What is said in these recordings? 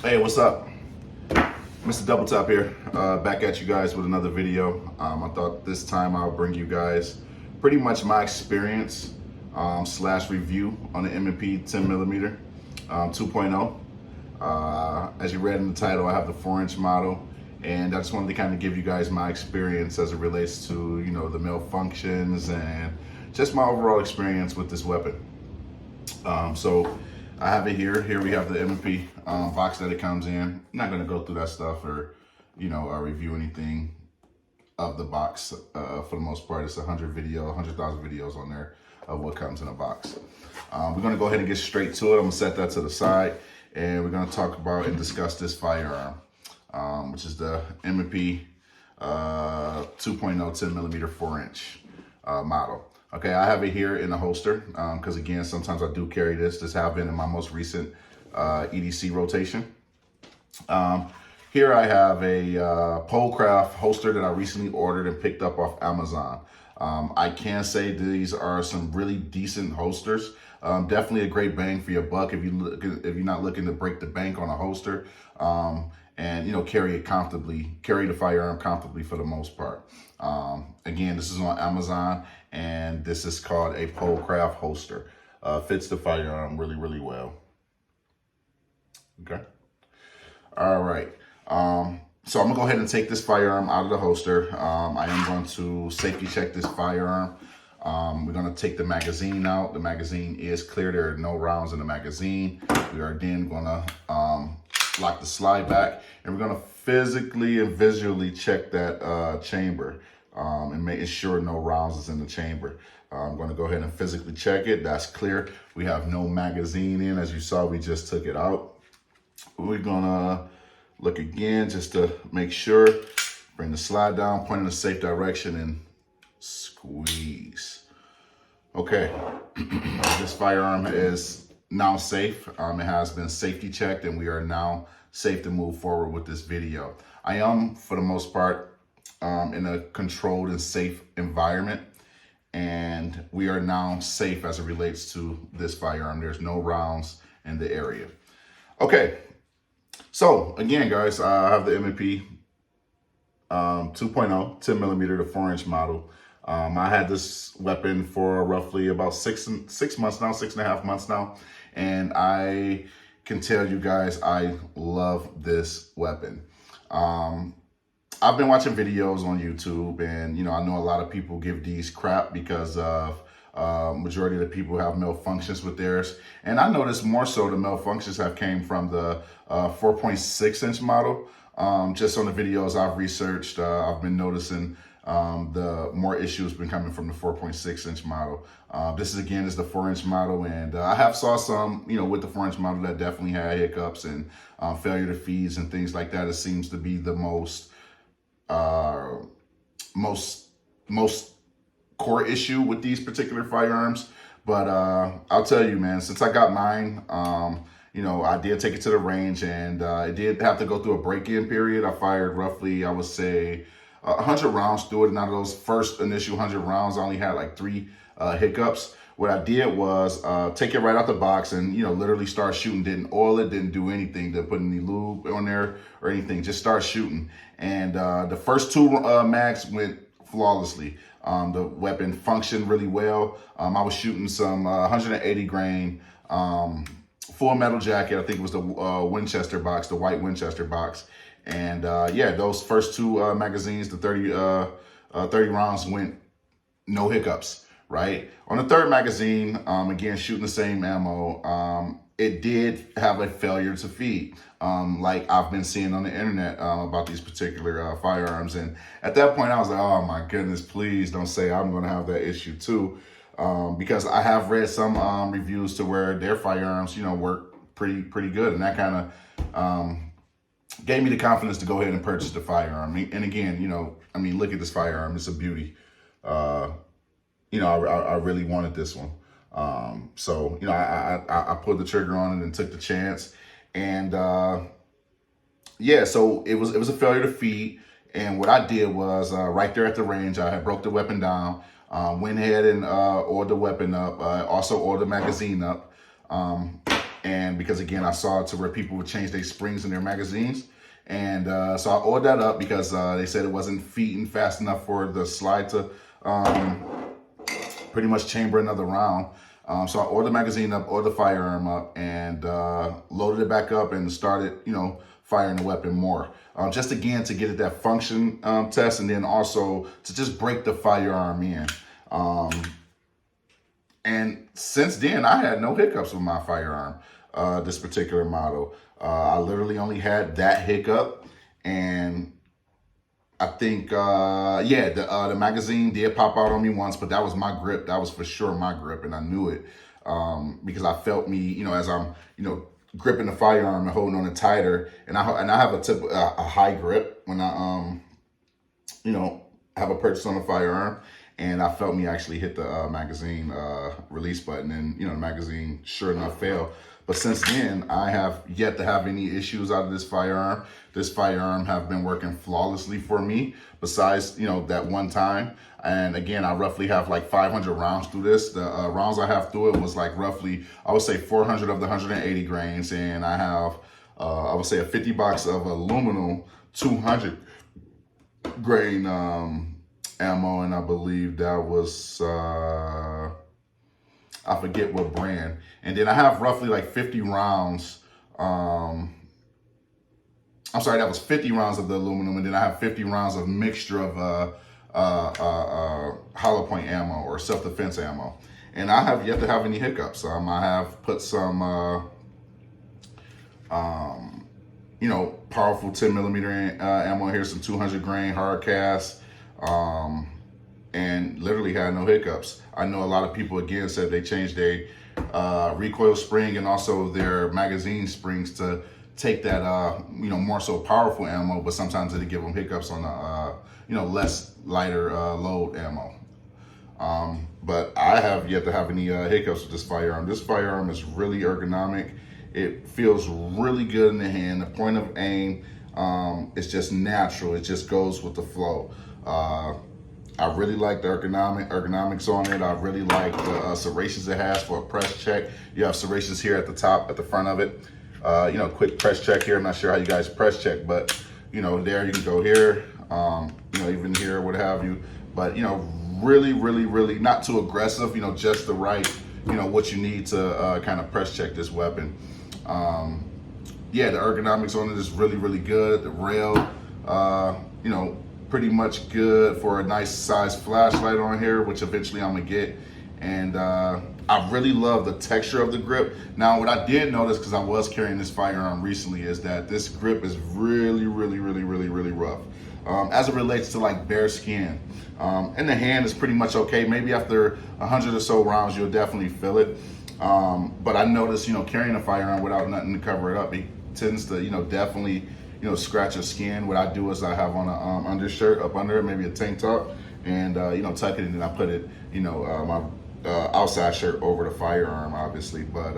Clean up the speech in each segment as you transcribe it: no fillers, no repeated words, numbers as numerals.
Hey, what's up? Mr. Double Top here, back at you guys with another video. I thought this time I'll bring you guys pretty much my experience slash review on the M&P 10mm 2.0. As you read in the title, I have the 4-inch model, and I just wanted to kind of give you guys my experience as it relates to, the malfunctions and just my overall experience with this weapon. So I have it here. Here we have the M&P box that it comes in. I'm not going to go through that stuff or, review anything of the box. For the most part, it's 100,000 videos on there of what comes in a box. We're going to go ahead and get straight to it. I'm going to set that to the side, and we're going to talk about and discuss this firearm, which is the M&P 2.0 10mm 4-inch model. Okay, I have it here in the holster because again, sometimes I do carry this. This have been in my most recent EDC rotation. Here I have a Polecraft holster that I recently ordered and picked up off Amazon. I can say these are some really decent holsters. Definitely a great bang for your buck if you're not looking to break the bank on a holster. And carry it comfortably, carry the firearm comfortably for the most part. Again, this is on Amazon, and this is called a Polecraft holster. Fits the firearm really, really well. Okay. All right. So I'm gonna go ahead and take this firearm out of the holster. I am going to safety check this firearm. We're gonna take the magazine out. The magazine is clear. There are no rounds in the magazine. We are then gonna lock the slide back, and we're gonna physically and visually check that chamber and making sure no rounds is in the chamber. I'm gonna go ahead and physically check it. That's clear. We have no magazine in. As you saw, we just took it out. We're gonna look again just to make sure. Bring the slide down, point in a safe direction, and squeeze. Okay, this firearm is now safe. It has been safety checked, and we are now safe to move forward with this video. I am, for the most part, in a controlled and safe environment, and we are now safe as it relates to this firearm. There's no rounds in the area. Okay, so again, guys, I have the M&P 2.0 10mm, the 4-inch model. I had this weapon for roughly about 6 months now, 6.5 months now. And I can tell you guys, I love this weapon. I've been watching videos on YouTube, and, I know a lot of people give these crap because of majority of the people have malfunctions with theirs. And I noticed more so the malfunctions have came from the 4.6-inch model. Just on the videos I've researched, I've been noticing the more issues been coming from the 4.6-inch model. This is the 4-inch model, and I have saw some, with the 4-inch model that definitely had hiccups and failure to feeds and things like that. It seems to be the most core issue with these particular firearms. But I'll tell you, man, since I got mine, I did take it to the range, and it did have to go through a break-in period. I fired roughly, I would say, 100 rounds through it. And out of those first initial 100 rounds, I only had like 3 hiccups. What I did was take it right out the box and, literally start shooting. Didn't oil it, didn't do anything to put any lube on there or anything. Just start shooting. And the first 2 mags went flawlessly. The weapon functioned really well. I was shooting some 180 grain full metal jacket. I think it was the Winchester box, the white Winchester box. And yeah, those first 2 magazines, the 30 rounds went no hiccups, right? On the 3rd magazine, again, shooting the same ammo, it did have a failure to feed, like I've been seeing on the internet about these particular firearms. And at that point, I was like, oh my goodness, please don't say I'm gonna have that issue too. Because I have read some reviews to where their firearms, work pretty good. And that kind of gave me the confidence to go ahead and purchase the firearm. And again, look at this firearm. It's a beauty. I really wanted this one. So, I pulled the trigger on it and took the chance. And yeah, so it was a failure to feed. And what I did was right there at the range, I had broke the weapon down, went ahead and oiled the weapon up, also oiled the magazine up. And because again, I saw it to where people would change their springs in their magazines. And so I ordered that up because they said it wasn't feeding fast enough for the slide to pretty much chamber another round. So I ordered the magazine up, ordered the firearm up, and loaded it back up and started, firing the weapon more. Just again to get it that function test, and then also to just break the firearm in. And since then, I had no hiccups with my firearm, this particular model. I literally only had that hiccup, and I think, the magazine did pop out on me once, but that was my grip. That was for sure my grip, and I knew it because I felt me, as I'm, gripping the firearm and holding on it tighter. And I have a high grip when I, have a purchase on the firearm, and I felt me actually hit the magazine release button, and the magazine sure enough fell. But since then, I have yet to have any issues out of this firearm. This firearm have been working flawlessly for me, besides, that one time. And again, I roughly have like 500 rounds through this. The rounds I have through it was like roughly, I would say 400 of the 180 grains. And I have, I would say a 50 box of aluminum 200 grain ammo. And I believe that was, I forget what brand. And then I have roughly like 50 rounds. I'm sorry, that was 50 rounds of the aluminum. And then I have 50 rounds of mixture of hollow point ammo or self-defense ammo. And I have yet to have any hiccups. I have put some, powerful 10 millimeter ammo here, some 200 grain hard cast, and literally had no hiccups. I know a lot of people again said they changed their recoil spring and also their magazine springs to take that, more so powerful ammo, but sometimes it'll give them hiccups on the, less lighter load ammo. But I have yet to have any hiccups with this firearm. This firearm is really ergonomic. It feels really good in the hand. The point of aim is just natural. It just goes with the flow. I really like the ergonomics on it. I really like the serrations it has for a press check. You have serrations here at the top, at the front of it. Quick press check here. I'm not sure how you guys press check, but there you can go here, even here, what have you. But really, really, really not too aggressive. Just the right, what you need to kind of press check this weapon. The ergonomics on it is really, really good. The rail, pretty much good for a nice size flashlight on here, which eventually I'm gonna get. And I really love the texture of the grip. Now, what I did notice, because I was carrying this firearm recently, is that this grip is really, really, really, really, really rough. As it relates to like bare skin. In the hand is pretty much okay. Maybe after 100 or so rounds, you'll definitely feel it. But I noticed, carrying a firearm without nothing to cover it up, it tends to, definitely, scratch your skin. What I do is I have on a undershirt up under it, maybe a tank top, and tuck it, and then I put it, my outside shirt over the firearm, obviously. But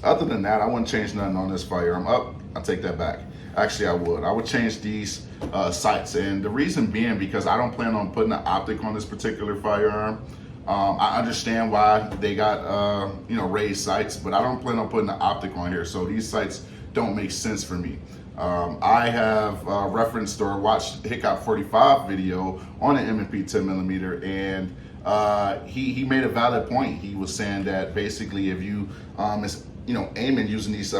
other than that, I wouldn't change nothing on this firearm. I'll take that back. Actually, I would. I would change these sights, and the reason being because I don't plan on putting an optic on this particular firearm. I understand why they got raised sights, but I don't plan on putting an optic on here. So these sights don't make sense for me. I have referenced or watched Hickok 45 video on an M&P 10 millimeter, and he made a valid point. He was saying that basically if you aiming using these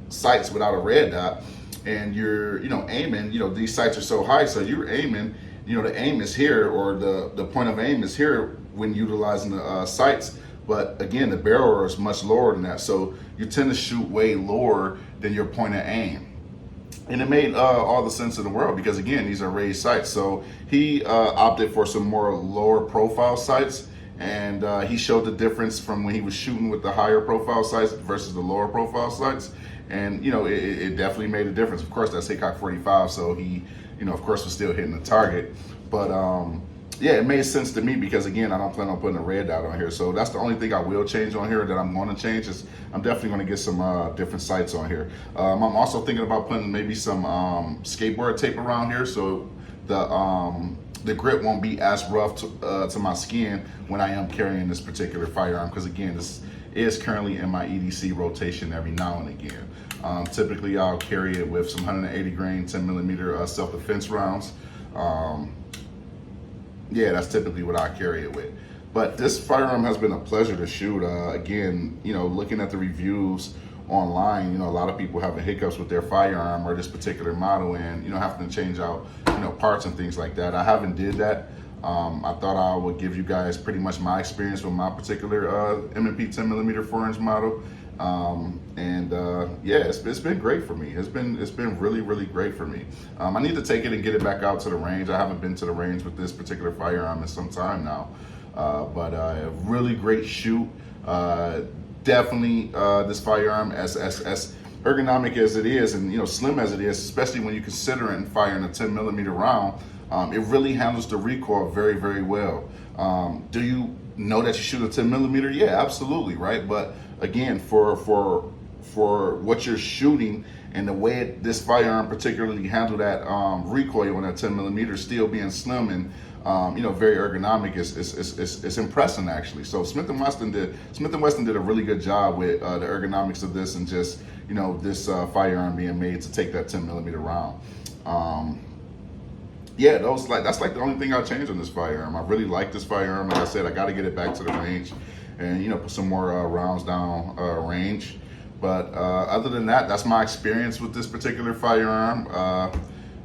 sights without a red dot, and you're aiming, these sights are so high, so you're aiming, the aim is here, or the point of aim is here when utilizing the sights. But again, the barrel is much lower than that, so you tend to shoot way lower than your point of aim. And it made all the sense in the world, because again, these are raised sights. So he opted for some more lower profile sights, and he showed the difference from when he was shooting with the higher profile sights versus the lower profile sights. And it definitely made a difference. Of course, that's Hickok 45, so he of course was still hitting the target. But it made sense to me, because again, I don't plan on putting a red dot on here. So that's the only thing I will change on here that I'm going to change. Is I'm definitely going to get some different sights on here. I'm also thinking about putting maybe some skateboard tape around here, so the grip won't be as rough to my skin when I am carrying this particular firearm. Because again, is currently in my EDC rotation every now and again. Typically, I'll carry it with some 180 grain 10 millimeter self-defense rounds. Yeah, that's typically what I carry it with. But this firearm has been a pleasure to shoot. Again, you know, looking at the reviews online, you know, a lot of people having hiccups with their firearm or this particular model, and, you know, having to change out, you know, parts and things like that. I haven't did that. I thought I would give you guys pretty much my experience with my particular M&P 10 millimeter 4-inch model. Yeah, it's been great for me. It's been really, really great for me. I need to take it and get it back out to the range. I haven't been to the range with this particular firearm in some time now. But a really great shoot. Definitely this firearm, as ergonomic as it is, and, you know, slim as it is, especially when you consider it firing a 10 millimeter round, it really handles the recoil very, very well. Do you know that you shoot a 10 millimeter? Yeah, absolutely, right? But again, for what you're shooting and the way this firearm particularly handled that recoil on that 10 millimeter, still being slim and you know, very ergonomic, is impressive actually. So Smith & Wesson did a really good job with the ergonomics of this, and just, you know, this firearm being made to take that 10 millimeter round. Yeah, that's like the only thing I changed on this firearm. I really like this firearm. Like I said, I got to get it back to the range and, you know, put some more rounds down range. But other than that, that's my experience with this particular firearm.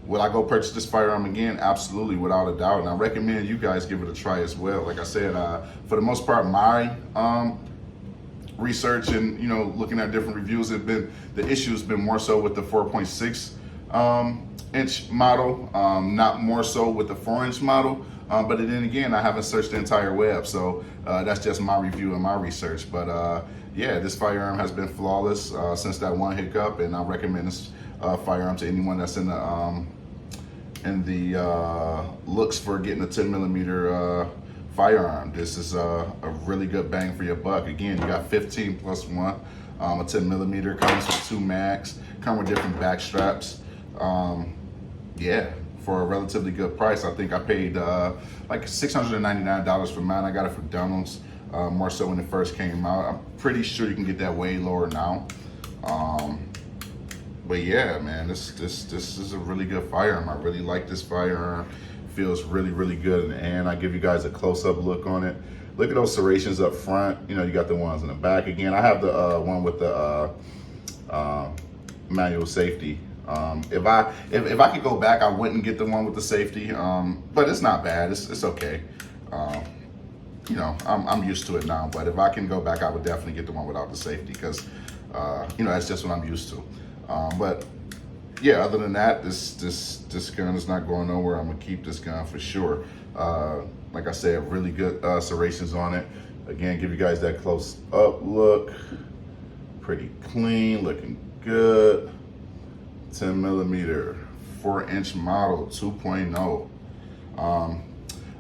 Will I go purchase this firearm again? Absolutely, without a doubt. And I recommend you guys give it a try as well. Like I said, for the most part, my research and, you know, looking at different reviews, the issue has been more so with the 4.6 inch model, not more so with the 4-inch model. But then again, I haven't searched the entire web, so that's just my review and my research. But yeah, this firearm has been flawless since that one hiccup, and I recommend this firearm to anyone that's in the looks for getting a 10 millimeter firearm. This is a really good bang for your buck. Again, you got 15 plus 1. A 10 millimeter comes with 2 mags, come with different back straps. Yeah, for a relatively good price. I think I paid like $699 for mine. I got it from Donald's, more so when it first came out. I'm pretty sure you can get that way lower now. But yeah, man, this is a really good firearm. I really like this firearm. Feels really, really good in the hand. I give you guys a close-up look on it. Look at those serrations up front. You know, you got the ones in the back. Again, I have the one with the manual safety. If I could go back, I wouldn't get the one with the safety. But it's not bad. It's okay. You know, I'm used to it now. But if I can go back, I would definitely get the one without the safety, because you know, that's just what I'm used to. But yeah, other than that, this gun is not going nowhere. I'm gonna keep this gun for sure. Like I said, really good serrations on it. Again, give you guys that close up look. Pretty clean, looking good. 10 millimeter 4-inch model 2.0. I'm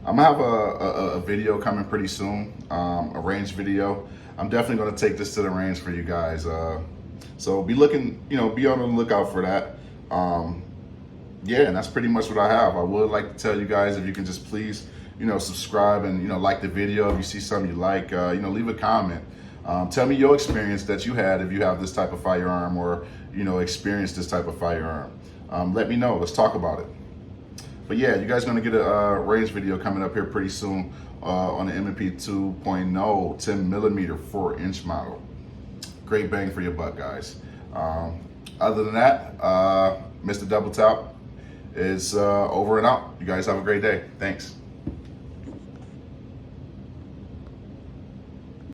gonna have a video coming pretty soon, a range video. I'm definitely gonna take this to the range for you guys. So be looking, you know, be on the lookout for that. Yeah, and that's pretty much what I have. I would like to tell you guys, if you can just please, you know, subscribe and, you know, like the video. If you see something you like, you know, leave a comment. Tell me your experience that you had, if you have this type of firearm, or, you know, experienced this type of firearm. Let me know. Let's talk about it. But yeah, you guys are gonna get a range video coming up here pretty soon on the M&P 2.0 10 millimeter 4-inch model. Great bang for your buck, guys. Other than that, Mr. Double Tap is over and out. You guys have a great day. Thanks.